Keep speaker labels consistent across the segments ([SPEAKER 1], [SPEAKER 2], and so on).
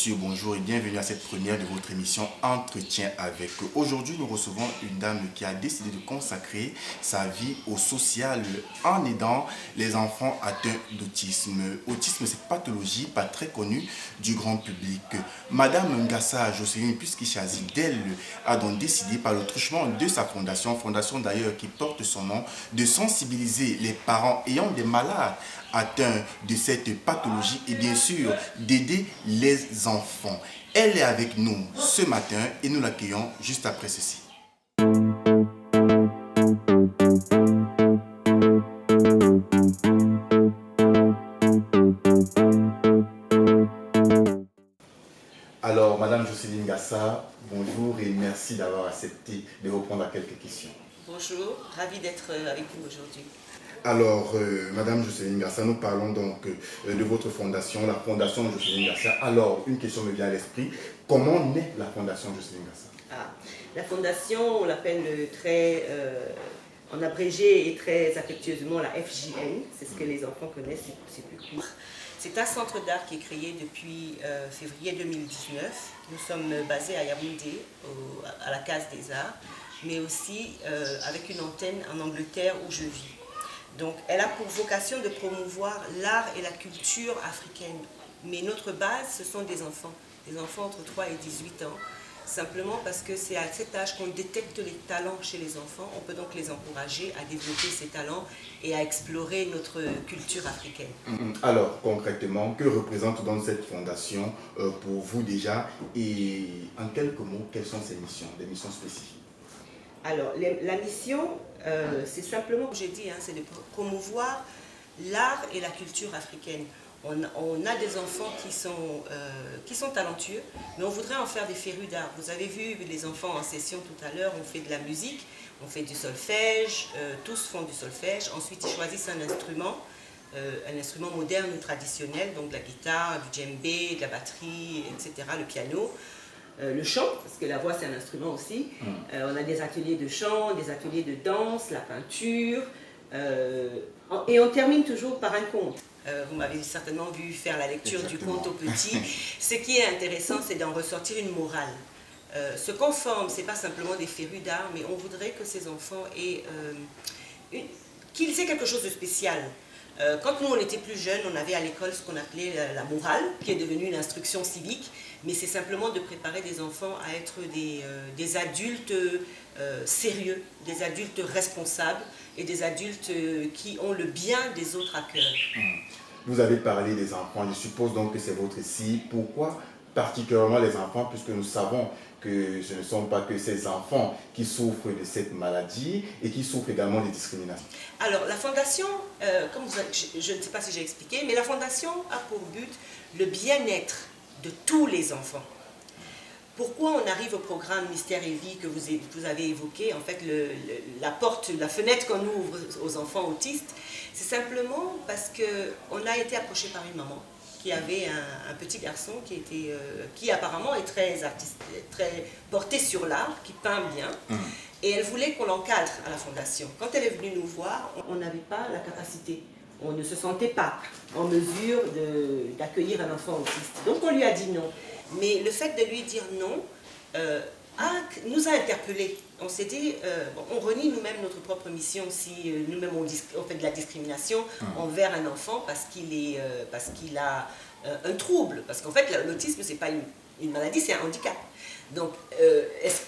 [SPEAKER 1] messieurs, bonjour et bienvenue à cette première de votre émission Entretien avec. Aujourd'hui, nous recevons une dame qui a décidé de consacrer sa vie au social en aidant les enfants atteints d'autisme. Autisme, c'est une pathologie pas très connue du grand public. Madame Ngassa Jocelyne Puskichazi d'elle a donc décidé par le truchement de sa fondation d'ailleurs qui porte son nom, de sensibiliser les parents ayant des malades atteints de cette pathologie et bien sûr d'aider les enfants. Elle est avec nous ce matin et nous l'accueillons juste après ceci. Alors, Madame Jocelyne Ngassa, bonjour et merci d'avoir accepté de répondre à quelques questions.
[SPEAKER 2] Bonjour, ravi d'être avec vous aujourd'hui.
[SPEAKER 1] Alors, Madame Jocelyne Ngassa, nous parlons donc de votre fondation, la Fondation Jocelyne Ngassa. Alors, une question me vient à l'esprit. Comment naît la Fondation Jocelyne Ngassa?
[SPEAKER 2] La Fondation, on l'appelle en abrégé et très affectueusement la FJN. C'est ce que les enfants connaissent, c'est plus court. C'est un centre d'art qui est créé depuis février 2019. Nous sommes basés à Yaoundé, à la Case des Arts, mais aussi avec une antenne en Angleterre où je vis. Donc, elle a pour vocation de promouvoir l'art et la culture africaine. Mais notre base, ce sont des enfants entre 3 et 18 ans. Simplement parce que c'est à cet âge qu'on détecte les talents chez les enfants. On peut donc les encourager à développer ces talents et à explorer notre culture africaine.
[SPEAKER 1] Alors, concrètement, que représente donc cette fondation pour vous déjà? Et en quelques mots, quelles sont ses missions, des missions spécifiques?
[SPEAKER 2] Alors, la mission, c'est simplement, comme j'ai dit, c'est de promouvoir l'art et la culture africaine. On a des enfants qui sont talentueux, mais on voudrait en faire des férus d'art. Vous avez vu les enfants en session tout à l'heure, on fait de la musique, on fait du solfège, tous font du solfège. Ensuite, ils choisissent un instrument moderne ou traditionnel, donc de la guitare, du djembé, de la batterie, etc., le piano. Le chant, parce que la voix c'est un instrument aussi. On a des ateliers de chant, des ateliers de danse, la peinture, et on termine toujours par un conte. Vous m'avez certainement vu faire la lecture du conte aux petits. Ce qui est intéressant, c'est d'en ressortir une morale. Ce qu'on forme, ce n'est pas simplement des férus d'art, mais on voudrait que ces enfants qu'ils aient quelque chose de spécial. Quand nous on était plus jeunes, on avait à l'école ce qu'on appelait la morale, qui est devenue l'instruction civique, mais c'est simplement de préparer des enfants à être des adultes sérieux, des adultes responsables et des adultes qui ont le bien des autres à cœur.
[SPEAKER 1] Vous avez parlé des enfants, je suppose donc que c'est votre cible. Pourquoi particulièrement les enfants, puisque nous savons que ce ne sont pas que ces enfants qui souffrent de cette maladie et qui souffrent également des discriminations?
[SPEAKER 2] Alors, la Fondation, je ne sais pas si j'ai expliqué, mais la Fondation a pour but le bien-être de tous les enfants. Pourquoi on arrive au programme Mystère et Vie que vous avez évoqué, en fait, la fenêtre qu'on ouvre aux enfants autistes, c'est simplement parce qu'on a été approché par une maman qui avait un petit garçon qui apparemment est très porté sur l'art, qui peint bien, et elle voulait qu'on l'encadre à la Fondation. Quand elle est venue nous voir, on n'avait pas la capacité. On ne se sentait pas en mesure d'accueillir un enfant autiste. Donc on lui a dit non. Mais le fait de lui dire non nous a interpellés. On s'est dit, on renie nous-mêmes notre propre mission si nous-mêmes on fait de la discrimination envers un enfant parce qu'il a un trouble. Parce qu'en fait, l'autisme, ce n'est pas une maladie, c'est un handicap. Donc, est-ce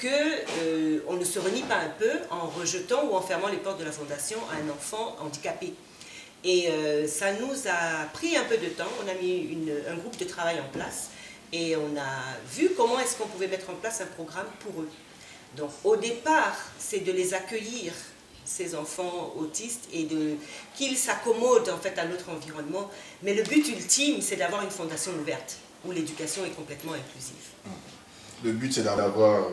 [SPEAKER 2] qu'on ne se renie pas un peu en rejetant ou en fermant les portes de la Fondation à un enfant handicapé? Et ça nous a pris un peu de temps. On a mis un groupe de travail en place et on a vu comment est-ce qu'on pouvait mettre en place un programme pour eux. Donc au départ, c'est de les accueillir, ces enfants autistes, et qu'ils s'accommodent en fait à notre environnement. Mais le but ultime, c'est d'avoir une fondation ouverte, où l'éducation est complètement inclusive.
[SPEAKER 1] Le but, c'est d'avoir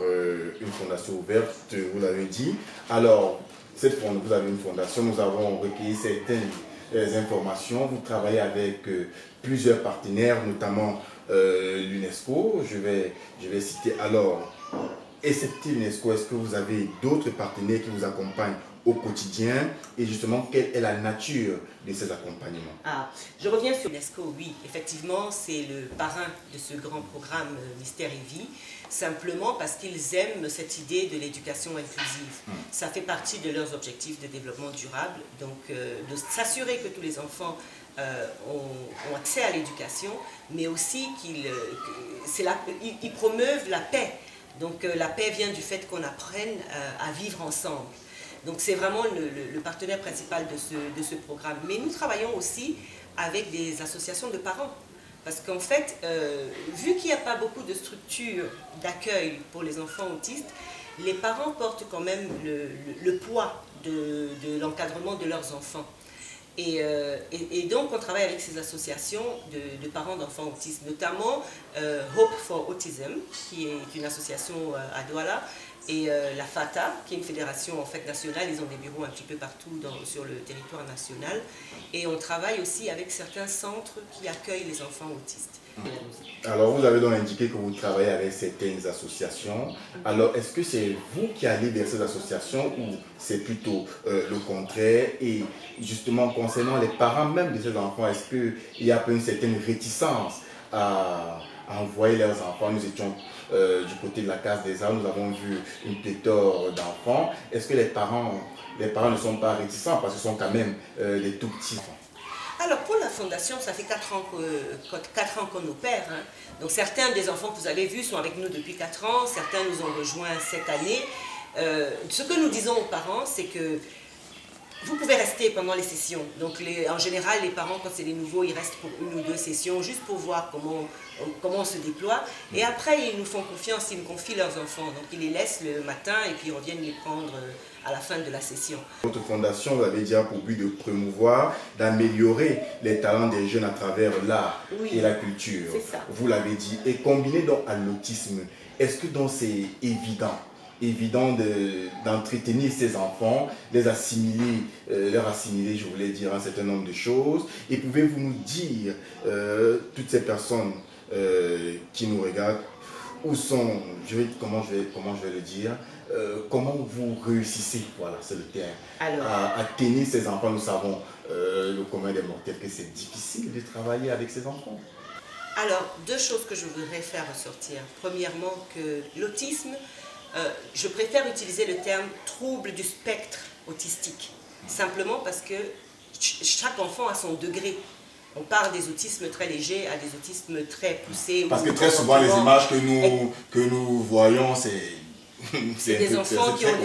[SPEAKER 1] une fondation ouverte, vous l'avez dit. Alors, vous avez une fondation, nous avons recueilli certaines informations. Vous travaillez avec plusieurs partenaires, notamment l'UNESCO. Je vais citer alors excepté l'UNESCO, est-ce que vous avez d'autres partenaires qui vous accompagnent au quotidien et justement quelle est la nature de ces accompagnements?
[SPEAKER 2] Je reviens sur l'UNESCO, oui, effectivement c'est le parrain de ce grand programme Mystère et Vie, simplement parce qu'ils aiment cette idée de l'éducation inclusive. Ça fait partie de leurs objectifs de développement durable, donc de s'assurer que tous les enfants ont accès à l'éducation, mais aussi qu'ils promeuvent la paix. Donc la paix vient du fait qu'on apprenne à vivre ensemble. Donc c'est vraiment le partenaire principal de ce programme. Mais nous travaillons aussi avec des associations de parents. Parce qu'en fait, vu qu'il n'y a pas beaucoup de structures d'accueil pour les enfants autistes, les parents portent quand même le poids de l'encadrement de leurs enfants. Et donc on travaille avec ces associations de parents d'enfants autistes, notamment Hope for Autism, qui est une association à Douala, et la FATA, qui est une fédération en fait nationale. Ils ont des bureaux un petit peu partout sur le territoire national. Et on travaille aussi avec certains centres qui accueillent les enfants autistes.
[SPEAKER 1] Alors, vous avez donc indiqué que vous travaillez avec certaines associations. Alors, est-ce que c'est vous qui allez vers ces associations ou c'est plutôt le contraire? Et justement, concernant les parents même de ces enfants, est-ce qu'il y a une certaine réticence à envoyer leurs enfants? Nous étions du côté de la Case des Arts, nous avons vu une pléthore d'enfants. Est-ce que les parents ne sont pas réticents parce que ce sont quand même des tout petits enfants?
[SPEAKER 2] Alors pour la fondation, ça fait 4 ans qu'on opère. Hein. Donc certains des enfants que vous avez vus sont avec nous depuis 4 ans, certains nous ont rejoints cette année. Ce que nous disons aux parents, c'est que vous pouvez rester pendant les sessions. Donc en général, les parents, quand c'est des nouveaux, ils restent pour 1 ou 2 sessions, juste pour voir comment on se déploie. Et après, ils nous font confiance, ils nous confient leurs enfants. Donc ils les laissent le matin et puis ils reviennent les prendre à la fin de la session.
[SPEAKER 1] Votre fondation, vous avez déjà pour but de promouvoir, d'améliorer les talents des jeunes à travers l'art et la culture.
[SPEAKER 2] C'est ça.
[SPEAKER 1] Vous l'avez dit. Et combiné donc à l'autisme, est-ce que donc c'est évident d'entretenir ces enfants, leur assimiler, je voulais dire, un certain nombre de choses? Et pouvez-vous nous dire, toutes ces personnes qui nous regardent, où sont, comment je vais le dire, comment vous réussissez, voilà, c'est le terme, à tenir ces enfants? Nous savons, le commun des mortels, que c'est difficile de travailler avec ces enfants.
[SPEAKER 2] Alors, 2 choses que je voudrais faire ressortir. Premièrement, que l'autisme, je préfère utiliser le terme trouble du spectre autistique, simplement parce que chaque enfant a son degré. On part des autismes très légers à des autismes très poussés.
[SPEAKER 1] Parce que très souvent, les images que nous voyons, c'est
[SPEAKER 2] des enfants qui ont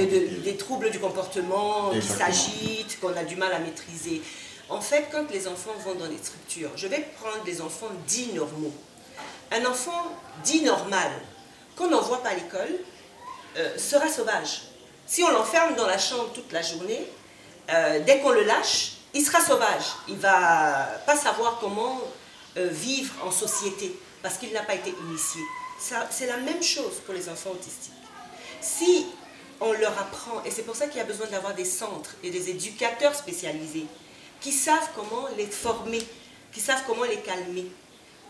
[SPEAKER 2] des troubles du comportement, qui s'agitent, qu'on a du mal à maîtriser. En fait, quand les enfants vont dans des structures, je vais prendre des enfants dits normaux. Un enfant dit normal, qu'on n'envoie pas à l'école, sera sauvage. Si on l'enferme dans la chambre toute la journée, dès qu'on le lâche, il sera sauvage. Il ne va pas savoir comment vivre en société parce qu'il n'a pas été initié. C'est la même chose pour les enfants autistiques. Si on leur apprend, et c'est pour ça qu'il y a besoin d'avoir des centres et des éducateurs spécialisés qui savent comment les former, qui savent comment les calmer,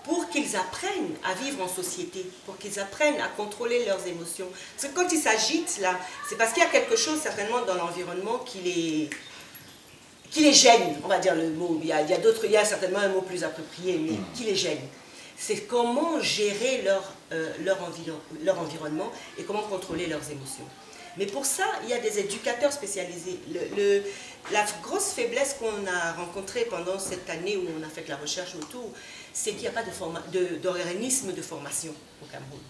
[SPEAKER 2] pour qu'ils apprennent à vivre en société, pour qu'ils apprennent à contrôler leurs émotions. Parce que quand ils s'agitent, là, c'est parce qu'il y a quelque chose certainement dans l'environnement qui les gêne, on va dire le mot. Il y a certainement un mot plus approprié, mais qui les gêne. C'est comment gérer leur environnement et comment contrôler leurs émotions. Mais pour ça, il y a des éducateurs spécialisés. La grosse faiblesse qu'on a rencontrée pendant cette année où on a fait de la recherche autour, c'est qu'il n'y a pas d'organisme de formation au Cameroun.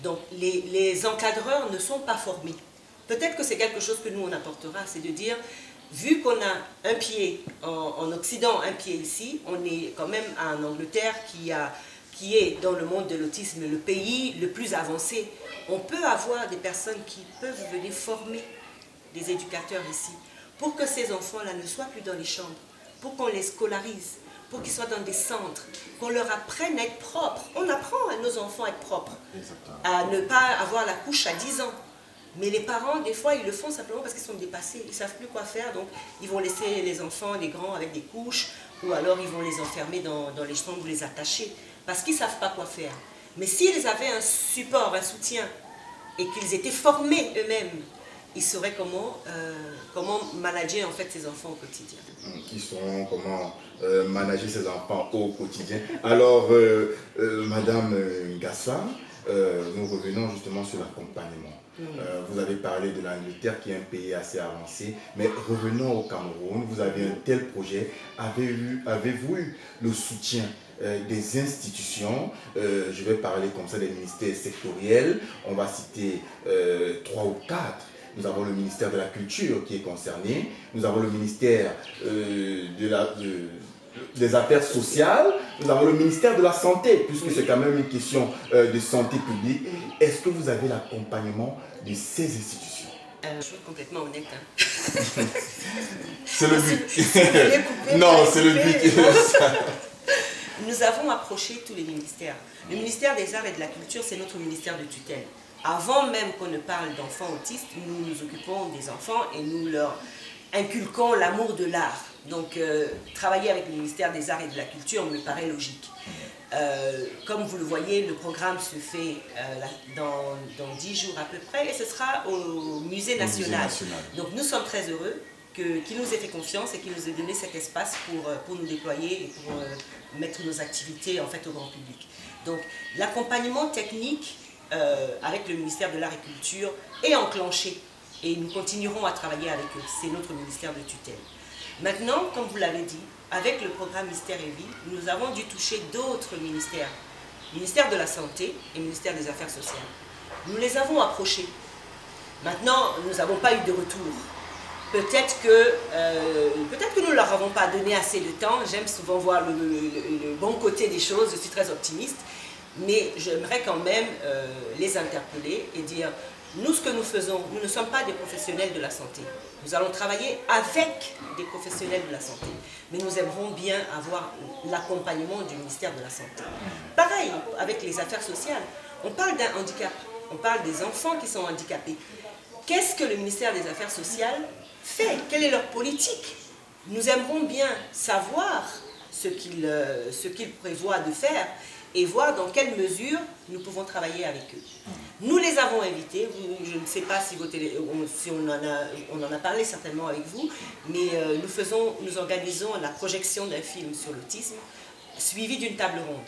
[SPEAKER 2] Donc les encadreurs ne sont pas formés. Peut-être que c'est quelque chose que nous on apportera, c'est de dire, vu qu'on a un pied en Occident, un pied ici, on est quand même en Angleterre qui est dans le monde de l'autisme le pays le plus avancé. On peut avoir des personnes qui peuvent venir former des éducateurs ici pour que ces enfants-là ne soient plus dans les chambres, pour qu'on les scolarise, pour qu'ils soient dans des centres, qu'on leur apprenne à être propres. On apprend à nos enfants à être propres, à ne pas avoir la couche à 10 ans. Mais les parents, des fois, ils le font simplement parce qu'ils sont dépassés, ils ne savent plus quoi faire, donc ils vont laisser les enfants, les grands, avec des couches, ou alors ils vont les enfermer dans les chambres ou les attacher, parce qu'ils ne savent pas quoi faire. Mais s'ils avaient un support, un soutien, et qu'ils étaient formés eux-mêmes, ils sauraient comment manager en fait ces enfants au quotidien.
[SPEAKER 1] Ils sauront comment manager ces enfants au quotidien. Alors, Madame Ngassa, nous revenons justement sur l'accompagnement. Vous avez parlé de l'Angleterre qui est un pays assez avancé, mais revenons au Cameroun. Vous avez un tel projet. Avez-vous eu le soutien des institutions? Je vais parler comme ça des ministères sectoriels. On va citer 3 ou 4. Nous avons le ministère de la Culture qui est concerné. Nous avons le ministère des Affaires sociales. Nous avons le ministère de la Santé, puisque c'est quand même une question de santé publique. Est-ce que vous avez l'accompagnement de ces institutions?
[SPEAKER 2] Je suis complètement honnête.
[SPEAKER 1] C'est le but. Non, c'est le but.
[SPEAKER 2] Nous avons approché tous les ministères. Le ministère des Arts et de la Culture, c'est notre ministère de tutelle. Avant même qu'on ne parle d'enfants autistes, nous nous occupons des enfants et nous leur inculquons l'amour de l'art. Donc, travailler avec le ministère des Arts et de la Culture me paraît logique. Comme vous le voyez, le programme se fait dans 10 jours à peu près et ce sera au Musée national. Donc, nous sommes très heureux qu'il nous ait fait confiance et qu'il nous ait donné cet espace pour nous déployer et pour mettre nos activités en fait au grand public. Donc, l'accompagnement technique avec le ministère de l'Art et Culture est enclenché et nous continuerons à travailler avec eux. C'est notre ministère de tutelle. Maintenant, comme vous l'avez dit, avec le programme Mystère et Vie, nous avons dû toucher d'autres ministères. Ministère de la Santé et ministère des Affaires sociales. Nous les avons approchés. Maintenant, nous n'avons pas eu de retour. Peut-être que nous ne leur avons pas donné assez de temps. J'aime souvent voir le bon côté des choses, je suis très optimiste. Mais j'aimerais quand même les interpeller et dire, nous ce que nous faisons, nous ne sommes pas des professionnels de la santé. Nous allons travailler avec des professionnels de la santé. Mais nous aimerons bien avoir l'accompagnement du ministère de la Santé. Pareil, avec les affaires sociales, on parle d'un handicap, on parle des enfants qui sont handicapés. Qu'est-ce que le ministère des Affaires sociales fait? Quelle est leur politique? Nous aimerons bien savoir ce qu'ils prévoient de faire et voir dans quelle mesure nous pouvons travailler avec eux. Nous les avons invités, je ne sais pas si on en a parlé certainement avec vous, mais nous organisons la projection d'un film sur l'autisme, suivi d'une table ronde.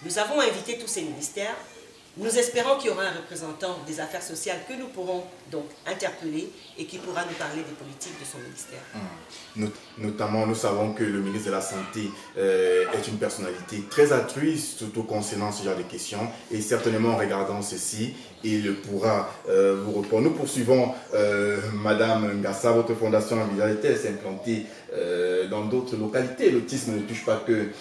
[SPEAKER 2] Nous avons invité tous ces ministères. Nous espérons qu'il y aura un représentant des affaires sociales que nous pourrons donc interpeller et qui pourra nous parler des politiques de son ministère.
[SPEAKER 1] Notamment, nous savons que le ministre de la Santé est une personnalité très altruiste, surtout concernant ce genre de questions. Et certainement, en regardant ceci, il pourra vous répondre. Nous poursuivons, Madame Ngassa, votre fondation Envisageait s'implantée dans d'autres localités. L'autisme ne touche pas que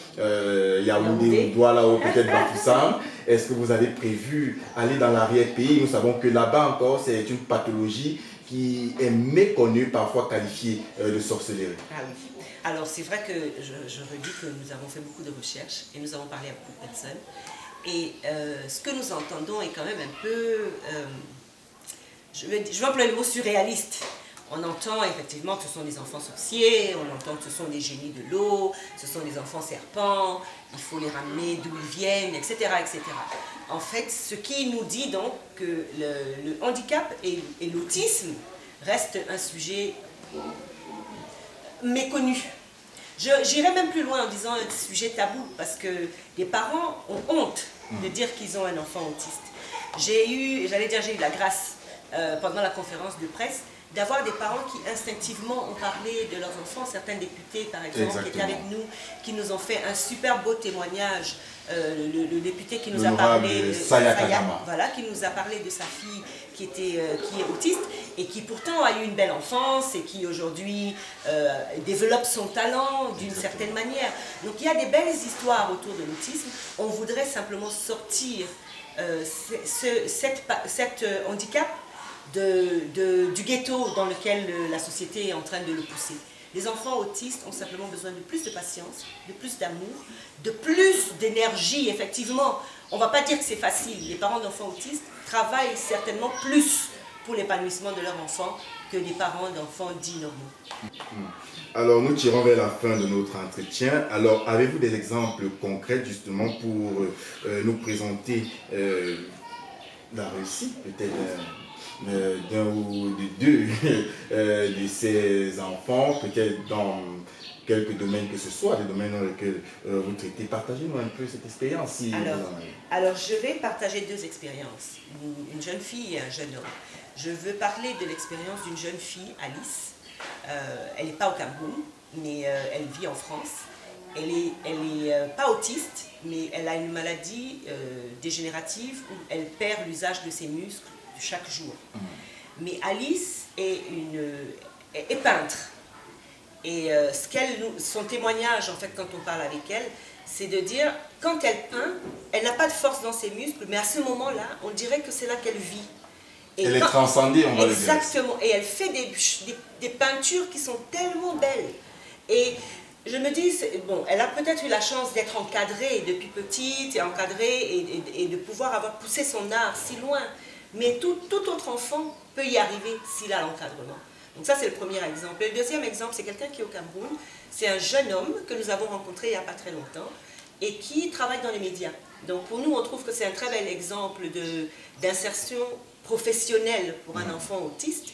[SPEAKER 1] Yaoundé ou Douala ou peut-être Bafoussam. Est-ce que vous avez prévu aller dans l'arrière-pays? Nous savons que là-bas encore, c'est une pathologie qui est méconnue, parfois qualifiée de sorcellerie.
[SPEAKER 2] Ah oui. Alors c'est vrai que je redis que nous avons fait beaucoup de recherches et nous avons parlé à beaucoup de personnes. Et ce que nous entendons est quand même un peu, je vais employer le mot surréaliste. On entend effectivement que ce sont des enfants sorciers, on entend que ce sont des génies de l'eau, ce sont des enfants serpents, il faut les ramener d'où ils viennent, etc., etc. En fait, ce qui nous dit donc que le handicap et l'autisme restent un sujet méconnu. J'irais même plus loin en disant un sujet tabou, parce que les parents ont honte de dire qu'ils ont un enfant autiste. J'ai eu la grâce, pendant la conférence de presse, d'avoir des parents qui instinctivement ont parlé de leurs enfants, certains députés par exemple. Exactement. Qui étaient avec nous, qui nous ont fait un super beau témoignage. Le député qui nous a parlé, voilà, qui nous a parlé de sa fille qui est autiste et qui pourtant a eu une belle enfance et qui aujourd'hui développe son talent d'une certaine manière. Donc il y a des belles histoires autour de l'autisme. On voudrait simplement sortir cet handicap du ghetto dans lequel la société est en train de le pousser. Les enfants autistes ont simplement besoin de plus de patience, de plus d'amour, de plus d'énergie, effectivement. On ne va pas dire que c'est facile. Les parents d'enfants autistes travaillent certainement plus pour l'épanouissement de leur enfant que les parents d'enfants dits normaux.
[SPEAKER 1] Alors, nous tirons vers la fin de notre entretien. Alors, avez-vous des exemples concrets justement pour nous présenter la réussite peut-être d'un ou de deux de ces enfants, peut-être dans quelques domaines que ce soit, des domaines dans lesquels vous traitez. Partagez-nous un peu cette expérience. Si
[SPEAKER 2] alors, je vais partager deux expériences, une jeune fille et un jeune homme. Je veux parler de l'expérience d'une jeune fille, Alice. Elle n'est pas au Cameroun, mais elle vit en France. Elle est pas autiste, mais elle a une maladie dégénérative où elle perd l'usage de ses muscles chaque jour. Mais Alice est peintre. Et son témoignage, en fait, quand on parle avec elle, c'est de dire, quand elle peint, elle n'a pas de force dans ses muscles, mais à ce moment-là, on dirait que c'est là qu'elle vit. Et
[SPEAKER 1] elle est transcendée, on va le dire.
[SPEAKER 2] Exactement. Et elle fait des peintures qui sont tellement belles. Et je me dis, bon, elle a peut-être eu la chance d'être encadrée depuis petite, et encadrée, et de pouvoir avoir poussé son art si loin. Mais tout autre enfant peut y arriver s'il a l'encadrement. Donc ça, c'est le premier exemple. Le deuxième exemple, c'est quelqu'un qui est au Cameroun. C'est un jeune homme que nous avons rencontré il n'y a pas très longtemps et qui travaille dans les médias. Donc pour nous, on trouve que c'est un très bel exemple d'insertion professionnelle pour un enfant autiste.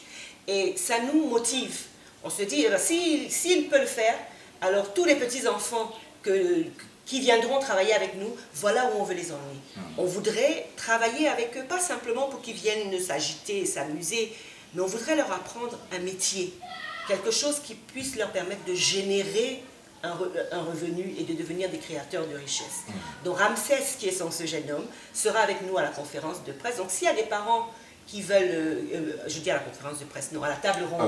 [SPEAKER 2] Et ça nous motive. On se dit, s'il peut le faire, alors tous les petits-enfants qui viendront travailler avec nous, voilà où on veut les emmener. On voudrait travailler avec eux, pas simplement pour qu'ils viennent s'agiter et s'amuser, mais on voudrait leur apprendre un métier, quelque chose qui puisse leur permettre de générer un revenu et de devenir des créateurs de richesse. Donc Ramsès, qui est ce jeune homme, sera avec nous à la conférence de presse. Donc s'il y a des parents qui veulent, je dis à la conférence de presse, non, à la table ronde,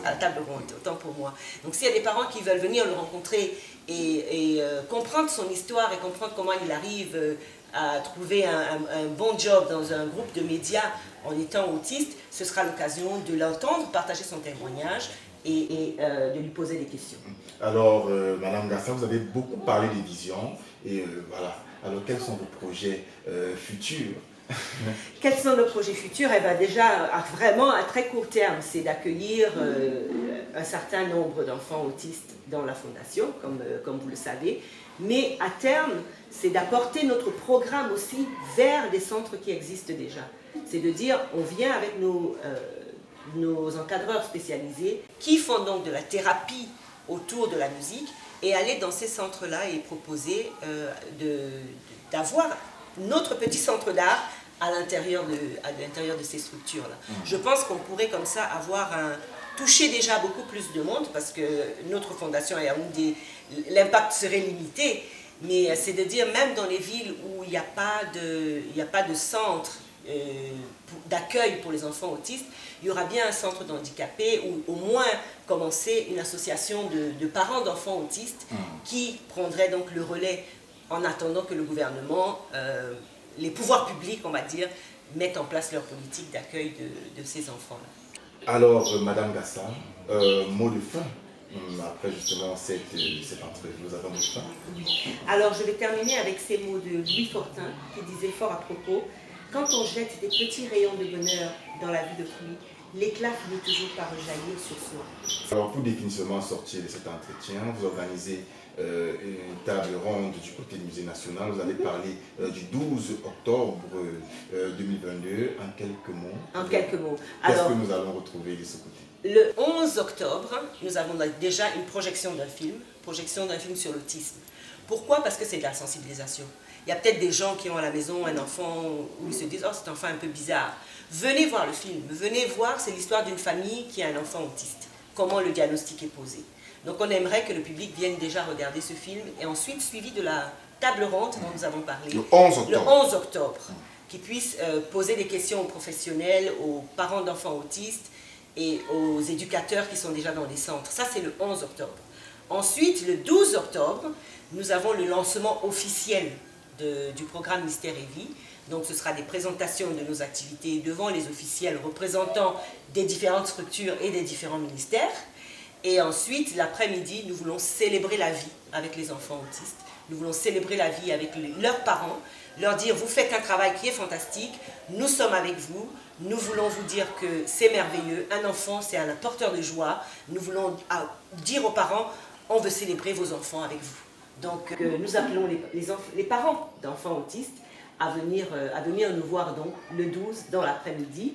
[SPEAKER 2] à la table ronde, autant pour moi. Donc s'il y a des parents qui veulent venir le rencontrer et comprendre son histoire et comprendre comment il arrive à trouver un bon job dans un groupe de médias en étant autiste, ce sera l'occasion de l'entendre, partager son témoignage et de lui poser des questions.
[SPEAKER 1] Alors, Madame Gassa, vous avez beaucoup parlé des visions et voilà. Alors, quels sont vos projets futurs?
[SPEAKER 2] Quels sont nos projets futurs? Eh bien, déjà, vraiment à très court terme, c'est d'accueillir un certain nombre d'enfants autistes dans la fondation, comme vous le savez. Mais à terme, c'est d'apporter notre programme aussi vers des centres qui existent déjà. C'est de dire, on vient avec nos encadreurs spécialisés qui font donc de la thérapie autour de la musique et aller dans ces centres-là et proposer d'avoir notre petit centre d'art à l'intérieur de ces structures-là. Je pense qu'on pourrait comme ça toucher déjà beaucoup plus de monde parce que notre fondation à Yaoundé, l'impact serait limité, mais c'est de dire même dans les villes où il n'y a pas de centre d'accueil pour les enfants autistes, il y aura bien un centre d'handicapés ou au moins commencer une association de parents d'enfants autistes qui prendrait donc le relais en attendant que le gouvernement, les pouvoirs publics, on va dire, mettent en place leur politique d'accueil de ces enfants-là.
[SPEAKER 1] Alors, Madame Gassa, mot de fin. Après justement cette entrevue, nous avons de fin.
[SPEAKER 2] Alors, je vais terminer avec ces mots de Louis Fortin qui disait fort à propos: quand on jette des petits rayons de bonheur dans la vie de pluie, l'éclat finit toujours par rejaillir sur soi.
[SPEAKER 1] Alors, pour définitivement sortir de cet entretien, vous organisez une table ronde du côté du Musée national. Vous allez parler du 12 octobre 2022 en quelques mots.
[SPEAKER 2] En quelques mots.
[SPEAKER 1] Qu'est-ce que nous allons retrouver de ce côté?
[SPEAKER 2] Le 11 octobre, nous avons déjà une projection d'un film sur l'autisme. Pourquoi? Parce que c'est de la sensibilisation. Il y a peut-être des gens qui ont à la maison un enfant où ils se disent « Oh, cet enfant est un peu bizarre ». Venez voir le film, venez voir, c'est l'histoire d'une famille qui a un enfant autiste. Comment le diagnostic est posé. Donc on aimerait que le public vienne déjà regarder ce film et ensuite suivi de la table ronde dont nous avons parlé.
[SPEAKER 1] Le 11 octobre.
[SPEAKER 2] Le 11 octobre. Qui puisse poser des questions aux professionnels, aux parents d'enfants autistes et aux éducateurs qui sont déjà dans les centres. Ça, c'est le 11 octobre. Ensuite, le 12 octobre, nous avons le lancement officiel du programme Mystère et Vie. Donc, ce sera des présentations de nos activités devant les officiels représentants des différentes structures et des différents ministères. Et ensuite, l'après-midi, nous voulons célébrer la vie avec les enfants autistes. Nous voulons célébrer la vie avec leurs parents, leur dire « vous faites un travail qui est fantastique, nous sommes avec vous, nous voulons vous dire que c'est merveilleux, un enfant c'est un porteur de joie, nous voulons dire aux parents « on veut célébrer vos enfants avec vous ». Donc nous appelons les parents d'enfants autistes à venir nous voir donc le 12 dans l'après-midi.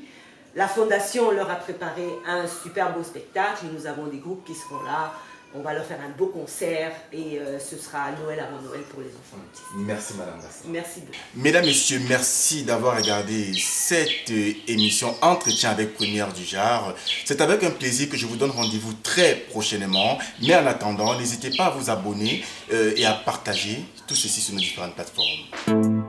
[SPEAKER 2] La Fondation leur a préparé un super beau spectacle. Nous avons des groupes qui seront là. On va leur faire un beau concert et ce sera Noël avant Noël pour les enfants autistes.
[SPEAKER 1] Merci Madame Bassa.
[SPEAKER 2] Merci beaucoup.
[SPEAKER 1] Mesdames, Messieurs, merci d'avoir regardé cette émission Entretien avec Première du genre. C'est avec un plaisir que je vous donne rendez-vous très prochainement. Mais en attendant, n'hésitez pas à vous abonner et à partager tout ceci sur nos différentes plateformes.